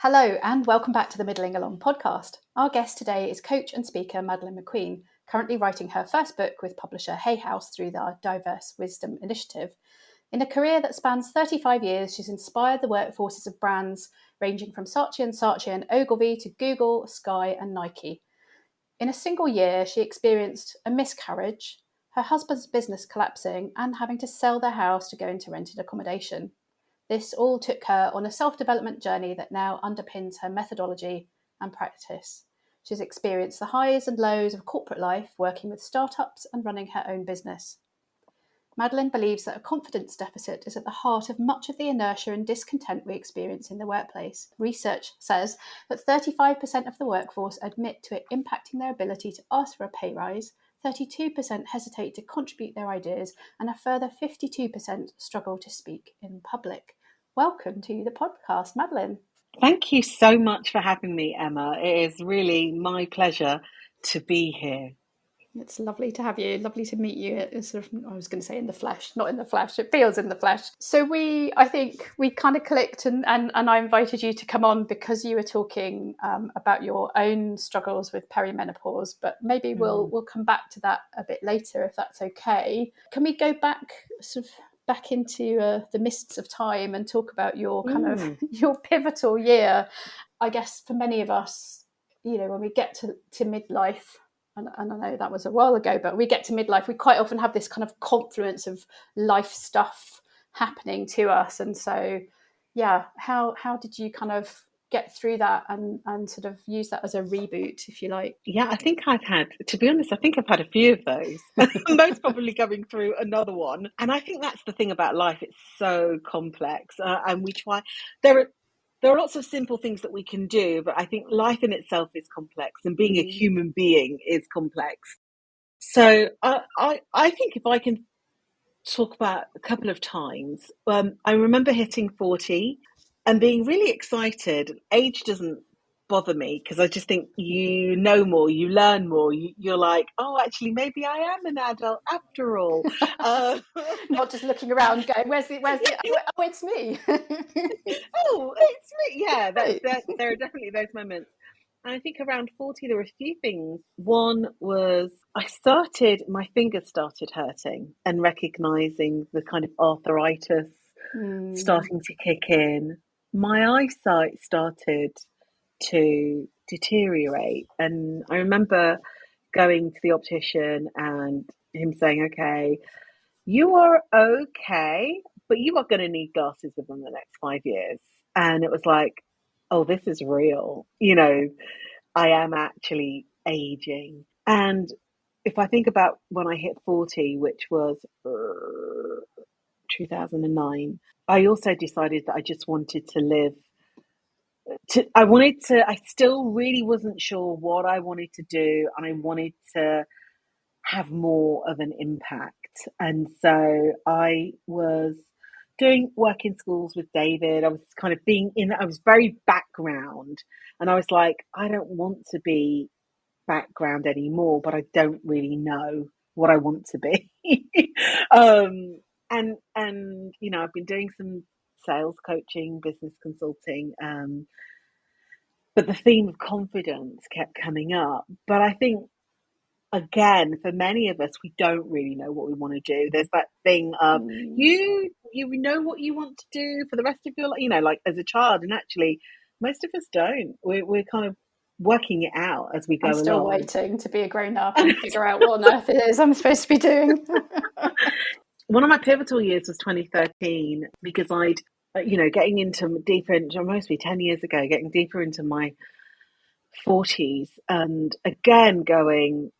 Hello and welcome back to the Middling Along podcast. Our guest today is coach and speaker Madeline McQueen, currently writing her first book with publisher Hay House through the Diverse Wisdom Initiative. In a career that spans 35 years, she's inspired the workforces of brands ranging from Saatchi and Ogilvy to Google, Sky and Nike. In a single year, she experienced a miscarriage, her husband's business collapsing and having to sell their house to go into rented accommodation. This all took her on a self-development journey that now underpins her methodology and practice. She's experienced the highs and lows of corporate life, working with startups and running her own business. Madeline believes that a confidence deficit is at the heart of much of the inertia and discontent we experience in the workplace. Research says that 35% of the workforce admit to it impacting their ability to ask for a pay rise, 32% hesitate to contribute their ideas, and a further 52% struggle to speak in public. Welcome to the podcast, Madeline. Thank you so much for having me, Emma. It is really my pleasure to be here. It's lovely to have you. Lovely to meet you. It's sort of, I was going to say in the flesh, not in the flesh. It feels in the flesh. So I think we kind of clicked and I invited you to come on because you were talking about your own struggles with perimenopause, but maybe we'll come back to that a bit later if that's okay. Can we go back into the mists of time and talk about your kind of your pivotal year? I guess for many of us, when we get to midlife, and I know that was a while ago, but we get to midlife, we quite often have this kind of confluence of life stuff happening to us. And so, how did you kind of get through that and sort of use that as a reboot, if you like? Yeah, I think I've had a few of those. Most probably going through another one. And I think that's the thing about life. It's so complex. And we try, there are lots of simple things that we can do, but I think life in itself is complex and being a human being is complex. So I think if I can talk about a couple of times, I remember hitting 40 and being really excited. Age doesn't bother me because I just think you know more, you learn more. You're like, oh, actually, maybe I am an adult after all. Not just looking around going, where's the oh, it's me. Oh, it's me. Yeah, there are definitely those moments. And I think around 40, there were a few things. One was my fingers started hurting and recognizing the kind of arthritis starting to kick in. My eyesight started to deteriorate. And I remember going to the optician and him saying, okay, you are okay, but you are going to need glasses within the next 5 years. And it was like, oh, this is real. I am actually aging. And if I think about when I hit 40, which was 2009, I also decided that I just wanted to live. I still really wasn't sure what I wanted to do, and I wanted to have more of an impact. And so I was doing work in schools with David. I was kind of I was very background, and I was like, I don't want to be background anymore, but I don't really know what I want to be. And I've been doing some sales coaching, business consulting, but the theme of confidence kept coming up. But I think, again, for many of us, we don't really know what we want to do. There's that thing of you know what you want to do for the rest of your life, like as a child, and actually most of us don't. We're kind of working it out as we go along. I'm still waiting to be a grown-up and figure out what on earth it is I'm supposed to be doing. One of my pivotal years was 2013 because I'd, getting into deeper into, mostly 10 years ago, getting deeper into my 40s, and again going,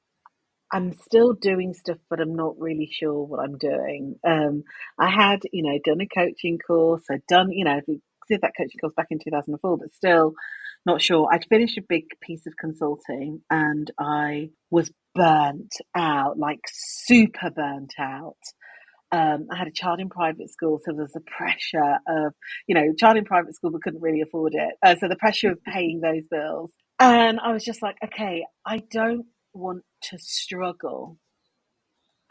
I'm still doing stuff, but I'm not really sure what I'm doing. I had, done a coaching course. I'd done, we did that coaching course back in 2004, but still not sure. I'd finished a big piece of consulting and I was burnt out, like super burnt out. I had a child in private school, so there was the pressure of, child in private school, but couldn't really afford it. So the pressure of paying those bills. And I was just like, okay, I don't want to struggle.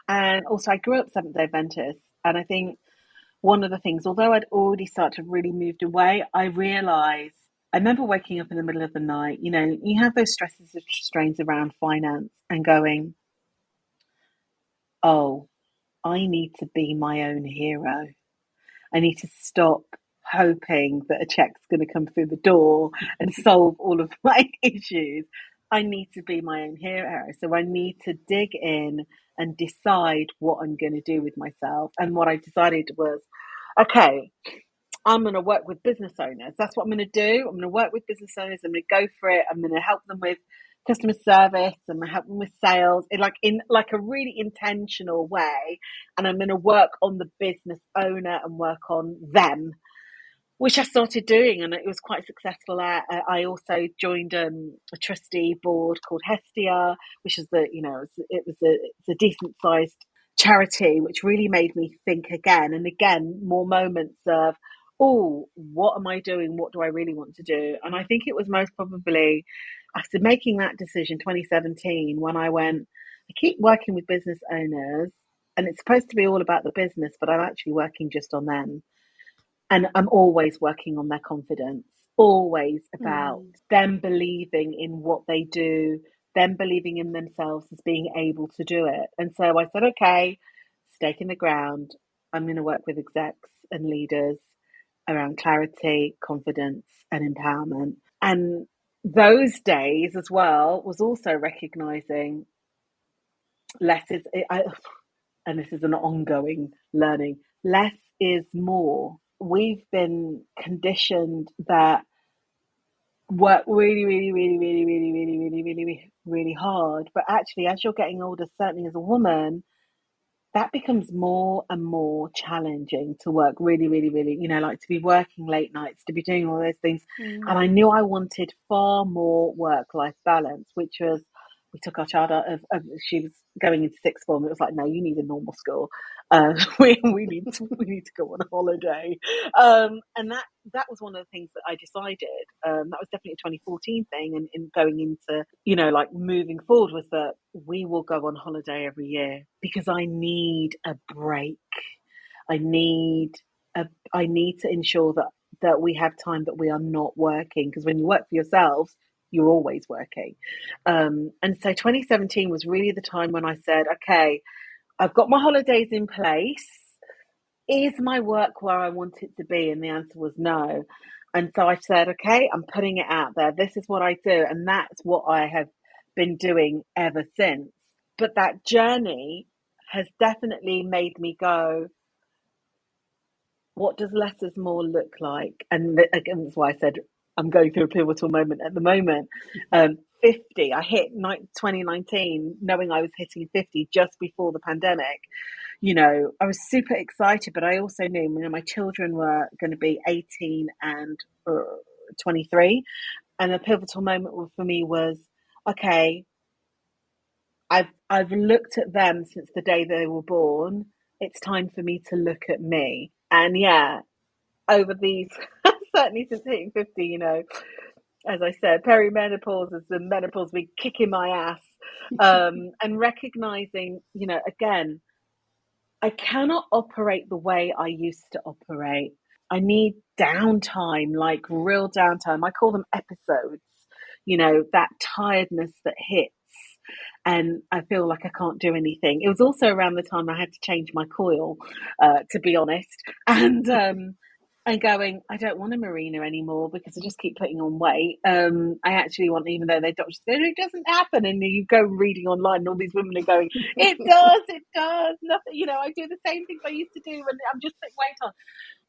And also I grew up Seventh-day Adventist, and I think one of the things, although I'd already started to really moved away, I realized I remember waking up in the middle of the night. You know, you have those stresses and strains around finance and going, oh, I need to be my own hero. I need to stop hoping that a check's going to come through the door and solve all of my issues. I need to be my own hero. So I need to dig in and decide what I'm going to do with myself. And what I decided was, okay, I'm going to work with business owners. That's what I'm going to do. I'm going to work with business owners. I'm going to go for it. I'm going to help them with customer service. I'm going to help them with sales in like a really intentional way. And I'm going to work on the business owner and work on them, which I started doing, and it was quite successful. I also joined a trustee board called Hestia, which is it's a decent sized charity, which really made me think again and again, more moments of, oh, what am I doing? What do I really want to do? And I think it was most probably after making that decision, 2017, when I went, I keep working with business owners, and it's supposed to be all about the business, but I'm actually working just on them. And I'm always working on their confidence, always about them believing in what they do, them believing in themselves as being able to do it. And so I said, okay, stake in the ground. I'm going to work with execs and leaders around clarity, confidence, and empowerment. And those days as well was also recognizing less is, and this is an ongoing learning, less is more. We've been conditioned that work really, really, really, really, really, really, really, really, really, really hard. But actually, as you're getting older, certainly as a woman, that becomes more and more challenging to work really, really, really, like to be working late nights, to be doing all those things. And I knew I wanted far more work-life balance, which was, we took our child out of she was going into sixth form. It was like, no, you need a normal school. We need to go on a holiday. And that was one of the things that I decided. That was definitely a 2014 thing. And in going into, like moving forward, was that we will go on holiday every year because I need a break. I need to ensure that we have time that we are not working, because when you work for yourselves, you're always working. And so 2017 was really the time when I said, okay, I've got my holidays in place. Is my work where I want it to be? And the answer was no. And so I said, okay, I'm putting it out there. This is what I do. And that's what I have been doing ever since. But that journey has definitely made me go, what does less is more look like? And again, that's why I said I'm going through a pivotal moment at the moment. 50, I hit 2019, knowing I was hitting 50 just before the pandemic. I was super excited, but I also knew, my children were going to be 18 and 23. And the pivotal moment for me was, okay, I've looked at them since the day they were born. It's time for me to look at me. And yeah, over these, certainly since hitting 50, as I said, perimenopause is the menopause be kicking my ass. And recognizing, again, I cannot operate the way I used to operate. I need downtime, like real downtime. I call them episodes, that tiredness that hits. And I feel like I can't do anything. It was also around the time I had to change my coil, to be honest. And going, I don't want a marina anymore because I just keep putting on weight. I actually want, even though they doctors say it doesn't happen, and you go reading online, and all these women are going, it does, nothing. I do the same things I used to do, and I'm just putting weight on.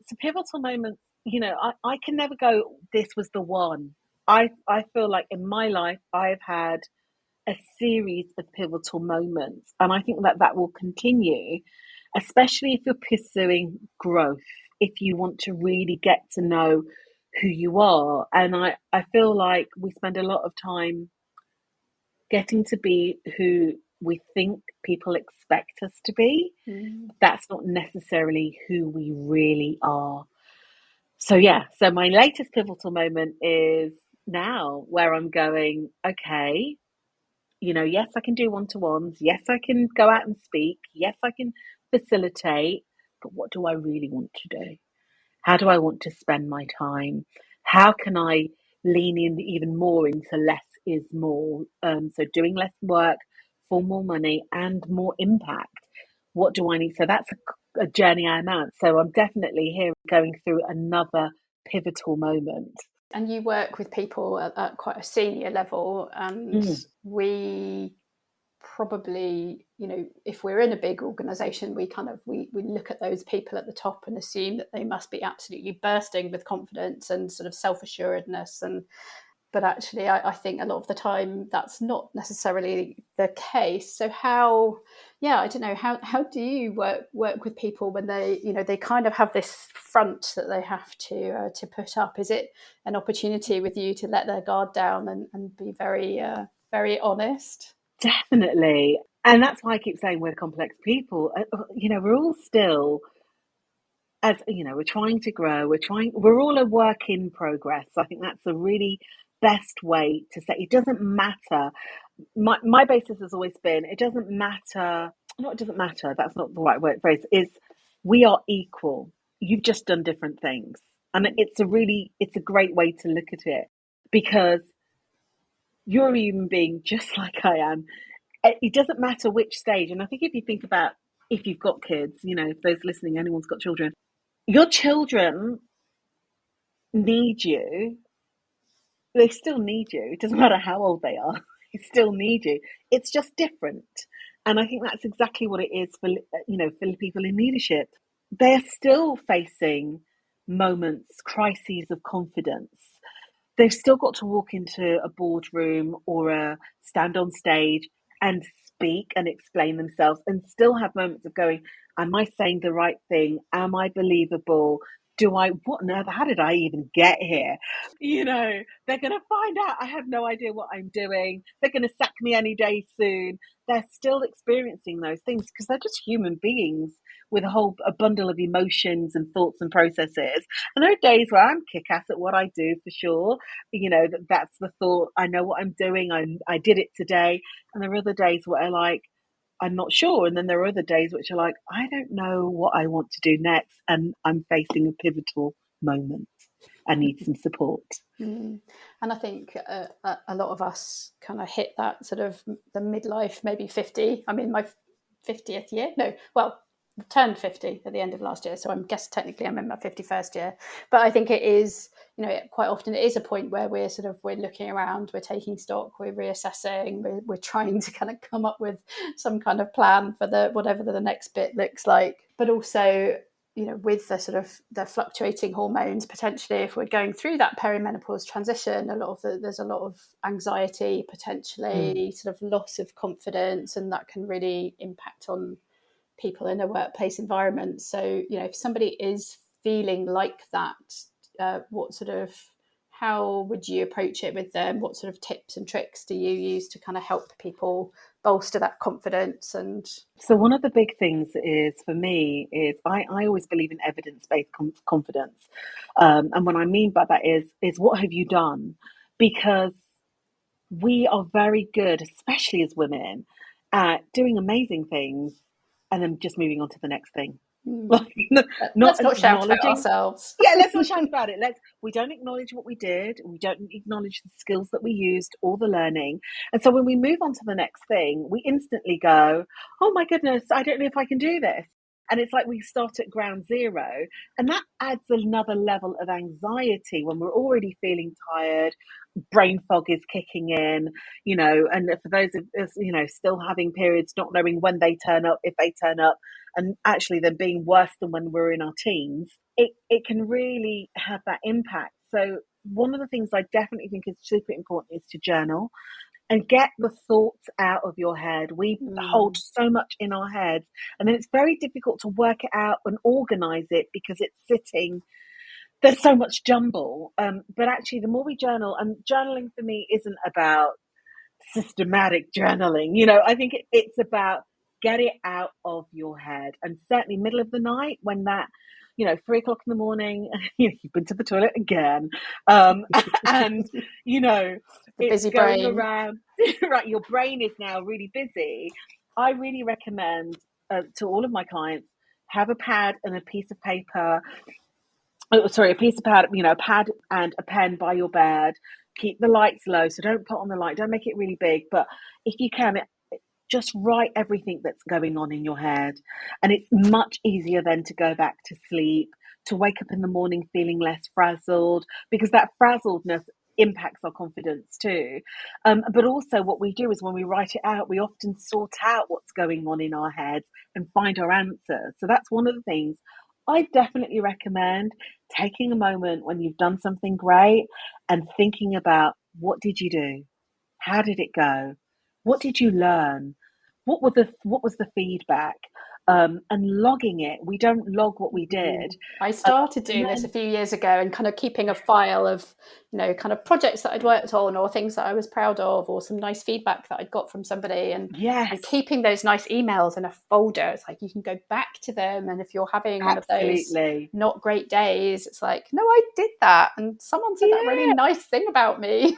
It's a pivotal moment. I can never go, this was the one. I feel like in my life I've had a series of pivotal moments, and I think that will continue, especially if you're pursuing growth, if you want to really get to know who you are. And I feel like we spend a lot of time getting to be who we think people expect us to be. That's not necessarily who we really are. So my latest pivotal moment is now, where I'm going, okay, yes, I can do one-to-ones. Yes, I can go out and speak. Yes, I can facilitate. But what do I really want to do? How do I want to spend my time? How can I leaning even more into less is more. So doing less work for more money and more impact. What do I need? So that's a journey I'm at. So I'm definitely here going through another pivotal moment. And you work with people at quite a senior level, and we probably, if we're in a big organization, we look at those people at the top and assume that they must be absolutely bursting with confidence and sort of self-assuredness, but actually I think a lot of the time that's not necessarily the case. So I don't know, how do you work with people when they kind of have this front that they have to put up? Is it an opportunity with you to let their guard down and be very very honest? Definitely. And that's why I keep saying we're complex people. We're all still, as we're trying to grow, we're all a work in progress. I think that's a really best way to say it. Doesn't matter. My basis has always been it doesn't matter. No, it doesn't matter. That's not the right word phrase. Is we are equal. You've just done different things. And it's a great way to look at it, because you're a human being just like I am. It doesn't matter which stage. And I think if you think about, if you've got kids, if those listening, anyone's got children, your children need you. They still need you. It doesn't matter how old they are. They still need you. It's just different. And I think that's exactly what it is for people in leadership. They're still facing moments, crises of confidence. They've still got to walk into a boardroom or stand on stage and speak and explain themselves, and still have moments of going, am I saying the right thing? Am I believable? What on earth, how did I even get here? They're going to find out I have no idea what I'm doing. They're going to sack me any day soon. They're still experiencing those things because they're just human beings with a bundle of emotions and thoughts and processes. And there are days where I'm kick-ass at what I do, for sure. That's the thought. I know what I'm doing. I did it today. And there are other days where I'm not sure. And then there are other days which are like, I don't know what I want to do next. And I'm facing a pivotal moment. I need some support. And I think a lot of us kind of hit that sort of the midlife, maybe 50. I mean, my 50th year. No, well, turned 50 at the end of last year. So I guess technically I'm in my 51st year. But I think it is, quite often it is a point where we're looking around, we're taking stock, we're reassessing, we're trying to kind of come up with some kind of plan for whatever the next bit looks like. But also, with the sort of the fluctuating hormones, potentially if we're going through that perimenopause transition, there's a lot of anxiety, potentially sort of loss of confidence, and that can really impact on people in a workplace environment. So, if somebody is feeling like that, how would you approach it with them? What sort of tips and tricks do you use to kind of help people bolster that confidence? And so one of the big things is, for me, is I always believe in evidence-based confidence. And what I mean by that is what have you done? Because we are very good, especially as women, at doing amazing things and then just moving on to the next thing. let's Not not shout about acknowledging ourselves. Yeah, let's not shout about it. We don't acknowledge what we did. We don't acknowledge the skills that we used or the learning. And so when we move on to the next thing, we instantly go, oh my goodness, I don't know if I can do this. And it's like we start at ground zero. And that adds another level of anxiety when we're already feeling tired, brain fog is kicking in, and for those of us, still having periods, not knowing when they turn up, if they turn up, and actually them being worse than when we're in our teens, it can really have that impact. So one of the things I definitely think is super important is to journal and get the thoughts out of your head. We hold so much in our heads, and then it's very difficult to work it out and organize it because it's sitting. There's so much jumble. But actually, the more we journal, and journaling for me isn't about systematic journaling. I think it's about get it out of your head. And certainly middle of the night when that, 3 o'clock in the morning, you've been to the toilet again. And, the it's busy going brain around, right? Your brain is now really busy. I really recommend to all of my clients, have a pad and a piece of paper, oh, sorry, a piece of pad, a pad and a pen by your bed. Keep the lights low, so don't put on the light. Don't make it really big, but if you can, just write everything that's going on in your head, and it's much easier then to go back to sleep, to wake up in the morning feeling less frazzled, because that frazzledness impacts our confidence too. But also, what we do is when we write it out, we often sort out what's going on in our heads and find our answers. So that's one of the things I definitely recommend, taking a moment when you've done something great and thinking about, what did you do? How did it go? What did you learn? What was the feedback? And logging it. We don't log what we did. I started And doing this a then few years ago and kind of keeping a file of, kind of projects that I'd worked on or things that I was proud of or some nice feedback that I'd got from somebody and yes, keeping those nice emails in a folder. It's like you can go back to them. And if you're having one of those absolutely. not great days, it's like, no, I did that. And someone said that really Yeah. nice thing about me.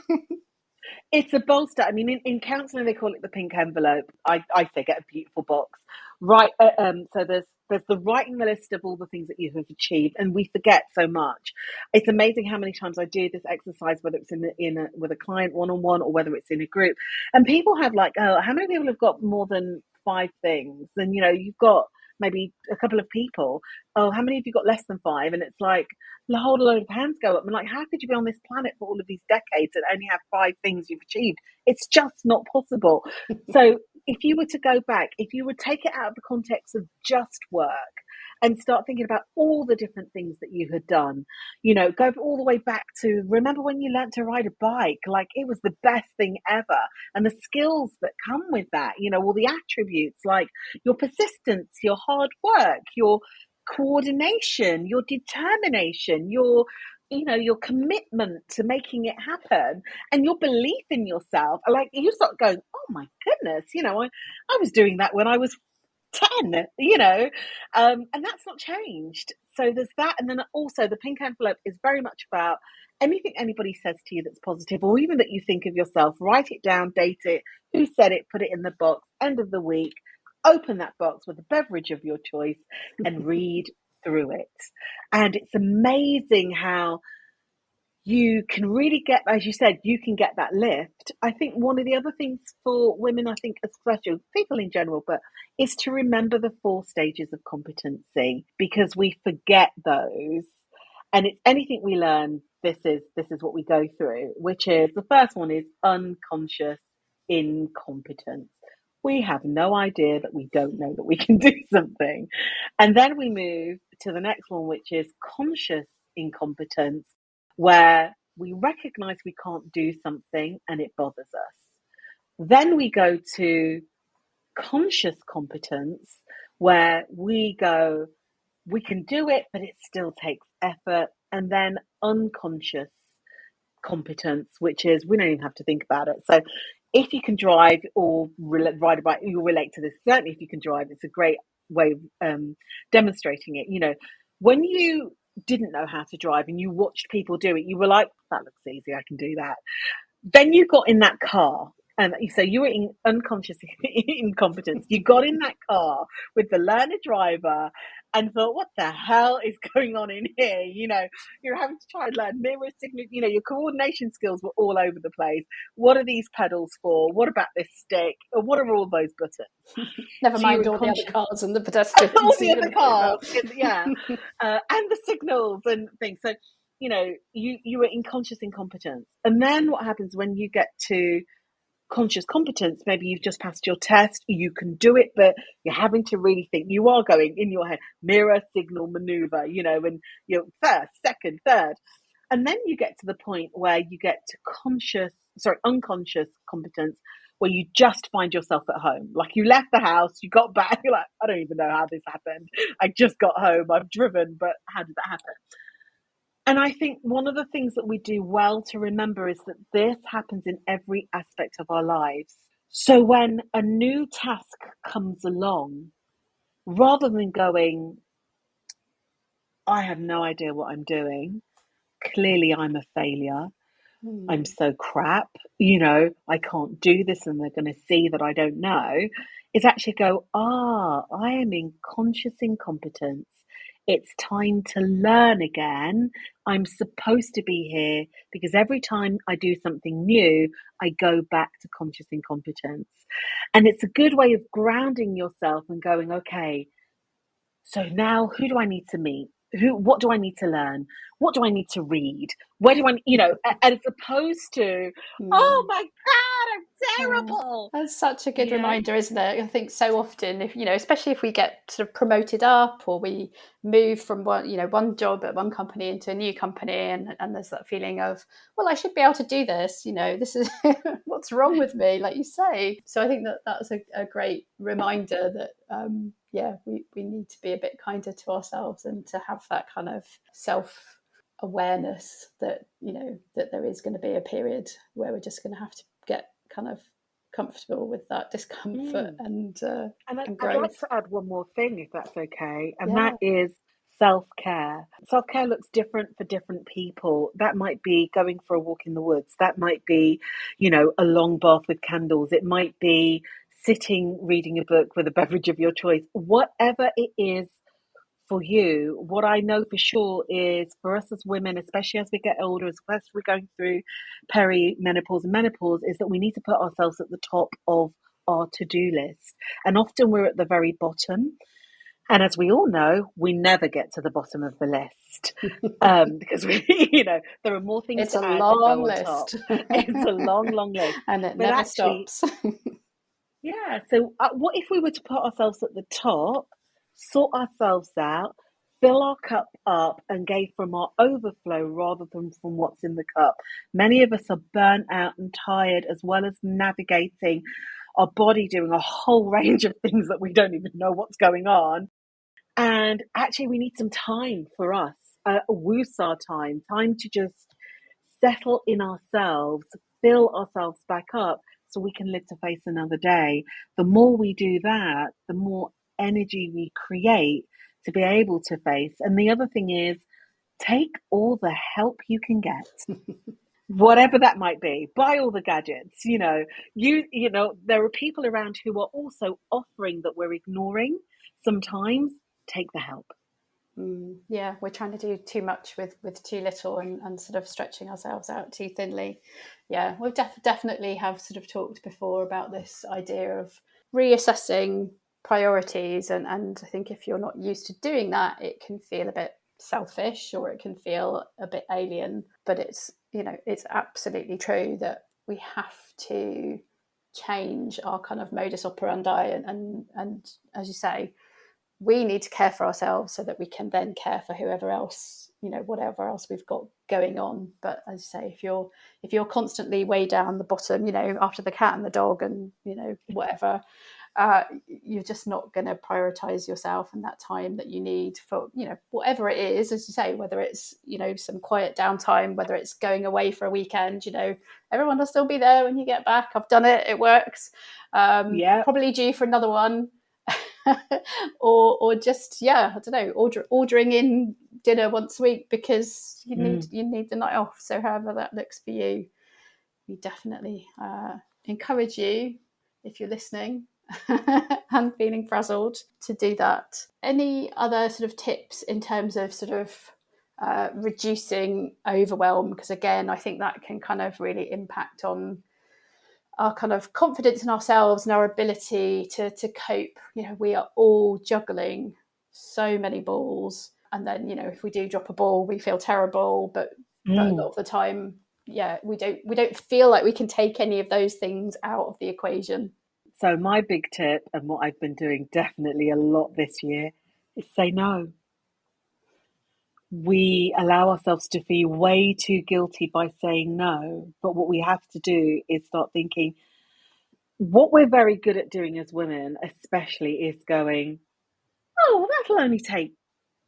It's a bolster. I mean, in counselling, they call it the pink envelope. I say get a beautiful box. Right. So there's the writing the list of all the things that you have achieved, and we forget so much. It's amazing how many times I do this exercise, whether it's with a client one on one or whether it's in a group, and people have like, oh, how many people have got more than five things? And you've got maybe a couple of people. Oh, how many have you got less than five? And it's like a whole load of hands go up. I'm like, how could you be on this planet for all of these decades and only have five things you've achieved? It's just not possible. So if you were to go back, if you would take it out of the context of just work and start thinking about all the different things that you had done, go all the way back to, remember when you learned to ride a bike? Like, it was the best thing ever. And the skills that come with that, all the attributes like your persistence, your hard work, your coordination, your determination, your commitment to making it happen, and your belief in yourself. Like, you start going, oh my goodness, I was doing that when I was 10, and that's not changed. So there's that. And then also the pink envelope is very much about anything anybody says to you that's positive, or even that you think of yourself, write it down, date it, who said it, put it in the box, end of the week, open that box with a beverage of your choice and read through it. And it's amazing how you can really get, as you said, you can get that lift. I think one of the other things for women, I think, especially people in general, but is to remember the 4 stages of competency, because we forget those. And it's anything we learn, this is what we go through, which is, the first one is unconscious incompetence. We have no idea that we don't know that we can do something. And then we move to the next one, which is conscious incompetence, where we recognize we can't do something and it bothers us. Then we go to conscious competence, where we go, we can do it, but it still takes effort. And then unconscious competence, which is, we don't even have to think about it. So if you can drive or ride a bike, you'll relate to this. Certainly, if you can drive, it's a great way of demonstrating it. When you didn't know how to drive and you watched people do it, you were like, that looks easy, I can do that. Then you got in that car, and so you were in unconscious incompetence. You got in that car with the learner driver and thought, what the hell is going on in here? You're having to try and learn mirror signal. Your coordination skills were all over the place. What are these pedals for? What about this stick? What are all those buttons? Never So you're mind in all the other conscious, cars and the all pedestrians the and other over. cars, yeah, and the signals and things. So you were in conscious incompetence, and then what happens when you get to conscious competence? Maybe you've just passed your test, you can do it, but you're having to really think. You are going in your head, mirror, signal, maneuver, and you're first, second, third, and then you get to the point where you get to unconscious competence, where you just find yourself at home. Like, you left the house, you got back, you're like, I don't even know how this happened. I just got home, I've driven, but how did that happen? And I think one of the things that we do well to remember is that this happens in every aspect of our lives. So when a new task comes along, rather than going, I have no idea what I'm doing, clearly I'm a failure, I'm so crap, I can't do this and they're going to see that I don't know, is actually go, I am in conscious incompetence. It's time to learn again. I'm supposed to be here because every time I do something new, I go back to conscious incompetence. And it's a good way of grounding yourself and going, okay, so now who do I need to meet? What do I need to learn? What do I need to read? Where do I, as opposed to, oh Mm. my God, I'm Yeah. terrible. That's such a good You know? reminder, isn't it? I think so often, if especially if we get sort of promoted up, or we move from one job at one company into a new company, and there's that feeling of, well, I should be able to do this. This is what's wrong with me, like you say. So I think that that's a great reminder that we need to be a bit kinder to ourselves, and to have that kind of self awareness that that there is going to be a period where we're just going to have to get kind of comfortable with that discomfort Mm. and And I'd like growth. to add one more thing, if that's okay, and that Yeah. is self-care. Self-care looks different for different people. That might be going for a walk in the woods. That might be, a long bath with candles. It might be sitting reading a book with a beverage of your choice. Whatever it is for you, what I know for sure is for us as women, especially as we get older, as we're going through perimenopause and menopause, is that we need to put ourselves at the top of our to-do list. And often we're at the very bottom. And as we all know, we never get to the bottom of the list, because there are more things It's to a add that long go on top. list. It's a long, long list. And it But never actually, stops. yeah. So, what if we were to put ourselves at the top, sort ourselves out, fill our cup up, and gave from our overflow rather than from what's in the cup? Many of us are burnt out and tired, as well as navigating our body doing a whole range of things that we don't even know what's going on. And actually, we need some time for us, woosah time to just settle in ourselves, fill ourselves back up so we can live to face another day. The more we do that, the more energy we create to be able to face. And the other thing is, take all the help you can get. Whatever that might be, buy all the gadgets. There are people around who are also offering that we're ignoring. Sometimes take the help. Yeah, we're trying to do too much with too little, and sort of stretching ourselves out too thinly. Yeah, we've definitely have sort of talked before about this idea of reassessing priorities, and I think if you're not used to doing that, it can feel a bit selfish, or it can feel a bit alien. But it's absolutely true that we have to change our kind of modus operandi, and as you say, we need to care for ourselves so that we can then care for whoever else, whatever else we've got going on. But as you say, if you're constantly way down the bottom, after the cat and the dog and whatever, you're just not going to prioritize yourself and that time that you need for whatever it is, as you say, whether it's some quiet downtime, whether it's going away for a weekend. Everyone will still be there when you get back. I've done it, it works. Yeah. Probably due for another one. or just I don't know, ordering in dinner once a week because you need the night off. So however that looks for you, we definitely encourage you, if you're listening and feeling frazzled, to do that. Any other sort of tips in terms of sort of reducing overwhelm? Because again, I think that can kind of really impact on our kind of confidence in ourselves and our ability to cope. We are all juggling so many balls, and then if we do drop a ball, we feel terrible. But a lot of the time, we don't feel like we can take any of those things out of the equation. So my big tip, and what I've been doing definitely a lot this year, is say no. We allow ourselves to feel way too guilty by saying no. But what we have to do is start thinking, what we're very good at doing as women, especially, is going, oh, well, that'll only take,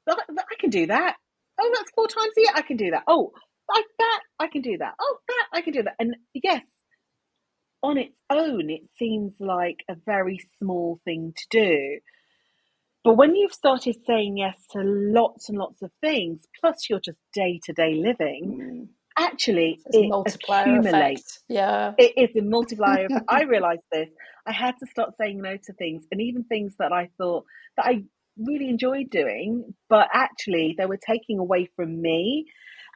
I can do that. Oh, that's 4 times a year. I can do that. Oh, like that, I can do that. Oh, that, I can do that. And yes, on its own, it seems like a very small thing to do. But when you've started saying yes to lots and lots of things, plus your just day-to-day living, actually There's it multiplier accumulates. effect. Yeah. It is a multiplier. I realized this. I had to start saying no to things, and even things that I thought that I really enjoyed doing, but actually they were taking away from me.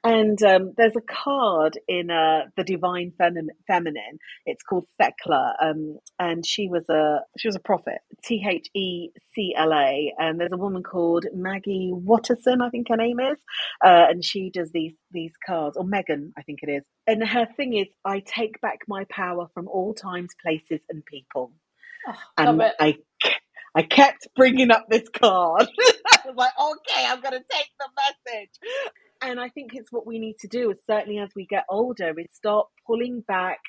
And there's a card in the Divine Feminine. It's called Thecla, and she was a prophet, Thecla. And there's a woman called Maggie Watterson, I think her name is, and she does these cards, or Megan, I think it is. And her thing is, I take back my power from all times, places, and people. Oh, love And it. I kept bringing up this card. I was like, okay, I'm going to take the message. And I think it's what we need to do, certainly as we get older, is start pulling back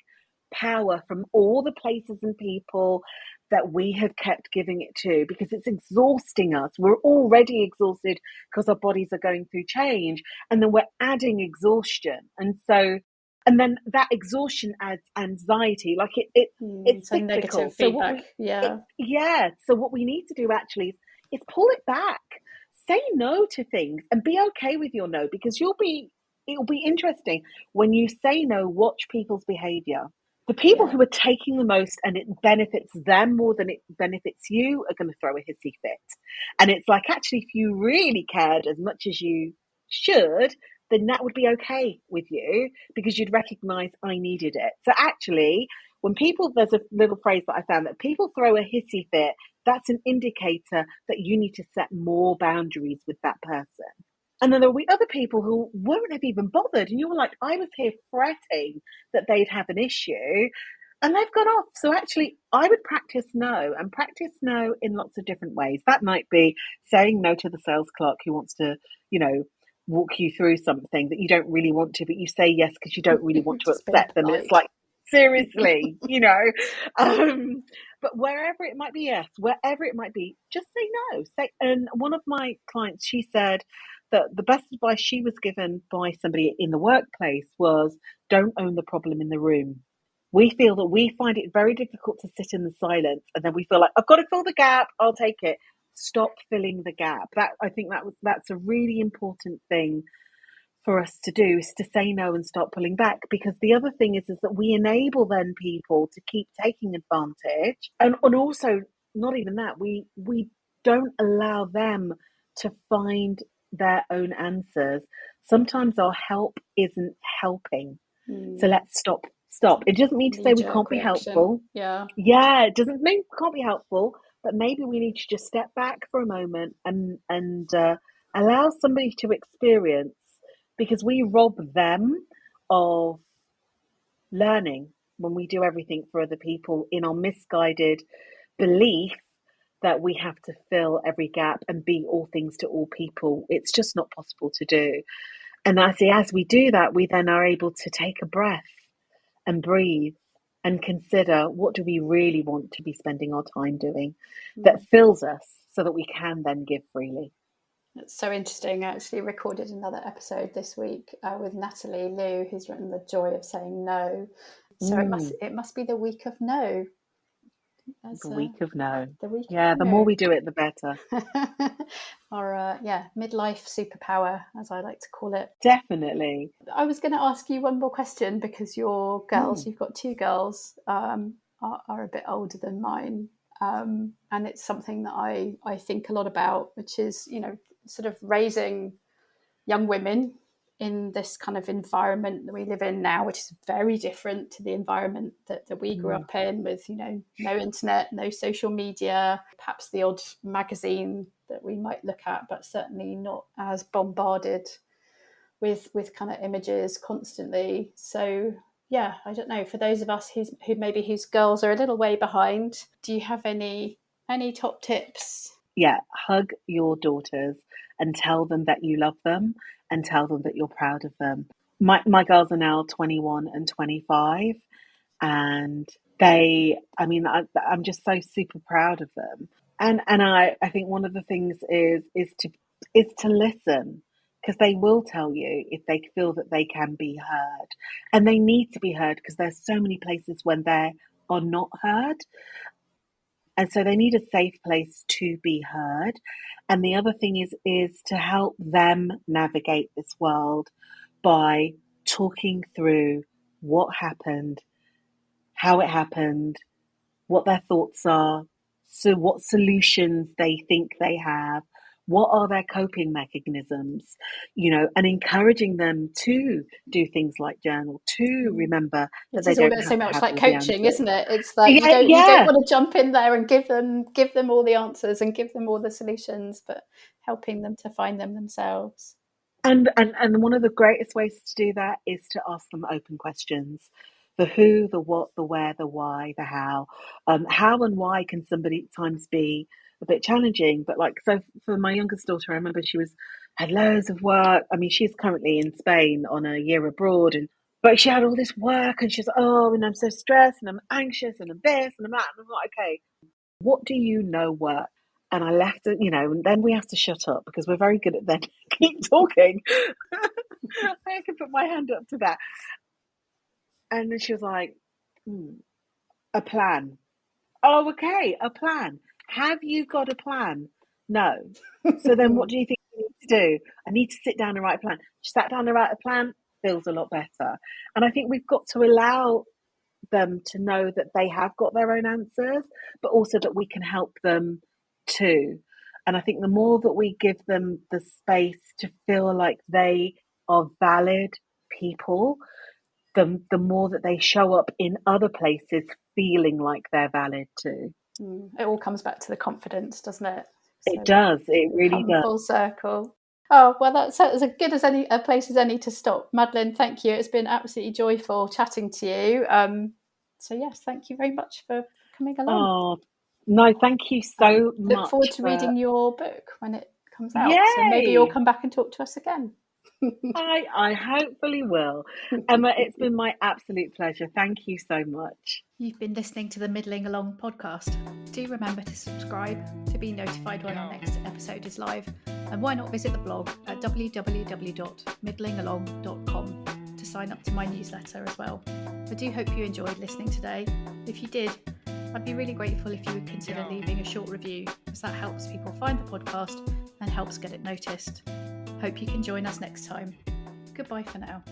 power from all the places and people that we have kept giving it to, because it's exhausting us. We're already exhausted because our bodies are going through change, and then we're adding exhaustion. And then that exhaustion adds anxiety. Like it's So negative cyclical. So what feedback. Yeah. so what we need to do actually is pull it back. Say no to things and be okay with your no, because it'll be interesting when you say no. Watch people's behavior. The people Yeah. who are taking the most and it benefits them more than it benefits you are going to throw a hissy fit. And it's like, actually, if you really cared as much as you should, then that would be okay with you, because you'd recognize I needed it. So actually, when people, there's a little phrase that I found, that people throw a hissy fit, that's an indicator that you need to set more boundaries with that person. And then there will be other people who won't have even bothered. And you were like, I was here fretting that they'd have an issue, and they've gone off. So actually, I would practice no, and practice no in lots of different ways. That might be saying no to the sales clerk who wants to, walk you through something that you don't really want to, but you say yes because you don't really want to Just being upset them. And it's polite. like, seriously, but wherever it might be, yes, wherever it might be, just say no. And one of my clients, she said that the best advice she was given by somebody in the workplace was, don't own the problem in the room. We feel that we find it very difficult to sit in the silence, and then we feel like, I've got to fill the gap, I'll take it. Stop filling the gap. I think that's a really important thing for us to do, is to say no and start pulling back. Because the other thing is that we enable then people to keep taking advantage, and also, not even that, we don't allow them to find their own answers. Sometimes our help isn't helping, so let's stop. It doesn't mean to say we can't Knee-jerk be reaction. helpful. Yeah. Yeah, it doesn't mean we can't be helpful, but maybe we need to just step back for a moment and allow somebody to experience, because we rob them of learning when we do everything for other people in our misguided belief that we have to fill every gap and be all things to all people. It's just not possible to do. And as we do that, we then are able to take a breath and breathe and consider, what do we really want to be spending our time doing that fills us, so that we can then give freely. It's so interesting. I actually recorded another episode this week with Natalie Liu, who's written The Joy of Saying No. So it must be the week of no. As The week of no. the week of Yeah, the more no. we do it, the better. Or midlife superpower, as I like to call it. Definitely. I was going to ask you one more question, because your girls, you've got two girls, are a bit older than mine. And it's something that I think a lot about, which is, sort of raising young women in this kind of environment that we live in now, which is very different to the environment that we grew up in, with, no internet, no social media, perhaps the odd magazine that we might look at, but certainly not as bombarded with kind of images constantly. So yeah, I don't know, for those of us whose girls are a little way behind, do you have any top tips? Yeah, hug your daughters and tell them that you love them, and tell them that you're proud of them. My girls are now 21 and 25, and I'm just so super proud of them. And I think one of the things is to listen, because they will tell you if they feel that they can be heard, and they need to be heard, because there's so many places when they are not heard. And so they need a safe place to be heard. And the other thing is to help them navigate this world by talking through what happened, how it happened, what their thoughts are, so what solutions they think they have, what are their coping mechanisms, and encouraging them to do things like journal, to remember that It they is don't almost have so to much have like all the coaching, answers. isn't it? It's like Yeah, you don't yeah. want to jump in there and give them all the answers and give them all the solutions, but helping them to find them themselves. And one of the greatest ways to do that is to ask them open questions. The who, the what, the where, the why, the how. How and why can sometimes be a bit challenging, but like, so for my youngest daughter, I remember she had loads of work. I mean, she's currently in Spain on a year abroad, but she had all this work, and she's and I'm so stressed, and I'm anxious, and I'm this and I'm that, and I'm like, okay, what do you know work? And I left it, and then we have to shut up because we're very good at then keep talking. I can put my hand up to that. And then she was like, a plan. Oh, okay, a plan. Have you got a plan? No. So then what do you think you need to do? I need to sit down and write a plan. She sat down and write a plan, feels a lot better. And I think we've got to allow them to know that they have got their own answers, but also that we can help them too. And I think the more that we give them the space to feel like they are valid people, the more that they show up in other places feeling like they're valid too. It all comes back to the confidence, doesn't it? It So does. It we really come does. full circle. Oh, well, that's as good as a place as any to stop. Madeline, thank you. It's been absolutely joyful chatting to you. So, yes, thank you very much for coming along. Oh, no, thank you so Look forward much to for. reading your book when it comes out. So maybe you'll Yay! come back and talk to us again. I hopefully will. Emma, it's been my absolute pleasure. Thank you so much. You've been listening to the Middling Along podcast. Do remember to subscribe to be notified when our next episode is live. And why not visit the blog at www.midlingalong.com to sign up to my newsletter as well. I do hope you enjoyed listening today. If you did, I'd be really grateful if you would consider leaving a short review, as that helps people find the podcast and helps get it noticed. Hope you can join us next time. Goodbye for now.